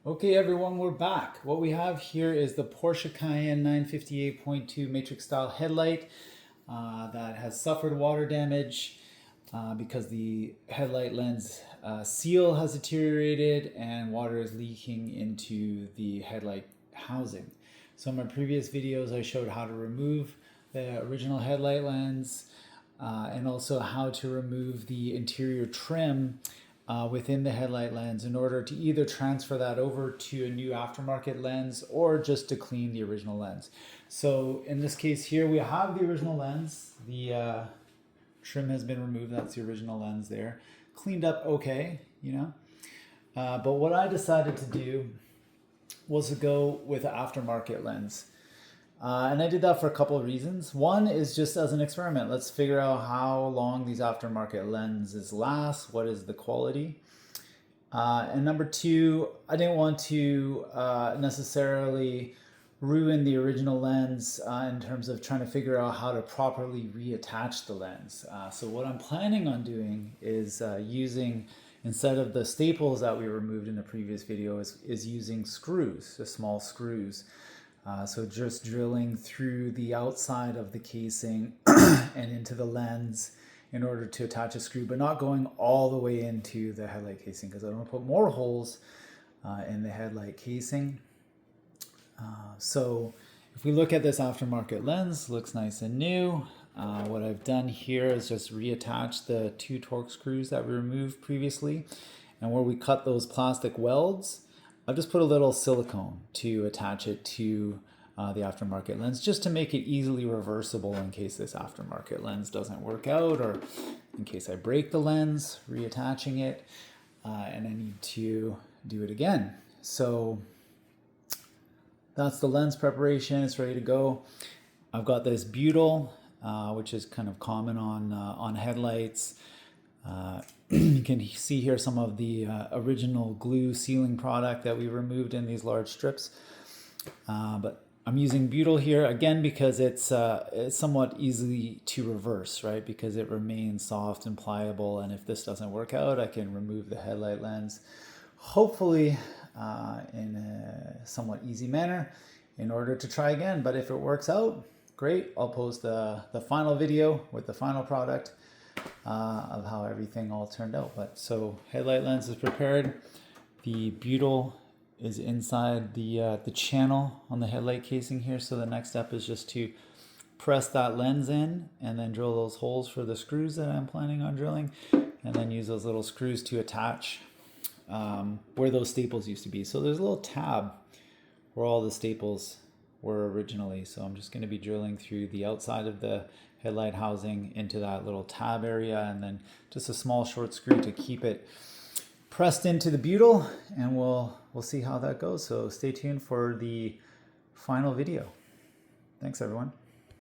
Okay, everyone, we're back. What we have here is the Porsche Cayenne 958.2 matrix style headlight that has suffered water damage because the headlight lens seal has deteriorated and water is leaking into the headlight housing. So in my previous videos, I showed how to remove the original headlight lens and also how to remove the interior trim within the headlight lens in order to either transfer that over to a new aftermarket lens or just to clean the original lens. So in this case here, we have the original lens. The trim has been removed. That's the original lens there. Cleaned up okay, you know. But what I decided to do was to go with an aftermarket lens. And I did that for a couple of reasons. One is just as an experiment. Let's figure out how long these aftermarket lenses last. What is the quality? And number two, I didn't want to necessarily ruin the original lens in terms of trying to figure out how to properly reattach the lens. So what I'm planning on doing is using, instead of the staples that we removed in the previous video, is using screws, the small screws. So just drilling through the outside of the casing and into the lens in order to attach a screw, but not going all the way into the headlight casing because I don't want to put more holes in the headlight casing. So if we look at this aftermarket lens, looks nice and new. What I've done here is just reattach the two Torx screws that we removed previously. And where we cut those plastic welds, I've just put a little silicone to attach it to the aftermarket lens, just to make it easily reversible in case this aftermarket lens doesn't work out, or in case I break the lens, reattaching it, and I need to do it again. So that's the lens preparation. It's ready to go. I've got this butyl, which is kind of common on headlights. You can see here some of the original glue sealing product that we removed in these large strips. But I'm using butyl here again because it's somewhat easy to reverse, right? Because it remains soft and pliable. And if this doesn't work out, I can remove the headlight lens, hopefully in a somewhat easy manner in order to try again. But if it works out, great. I'll post the final video with the final product of how everything all turned out. But so headlight lens is prepared. The butyl is inside the channel on the headlight casing here. So the next step is just to press that lens in and then drill those holes for the screws that I'm planning on drilling, and then use those little screws to attach where those staples used to be. So there's a little tab where all the staples were originally. So I'm just going to be drilling through the outside of the headlight housing into that little tab area, and then just a small short screw to keep it pressed into the butyl, and we'll see how that goes. So stay tuned for the final video. Thanks, everyone.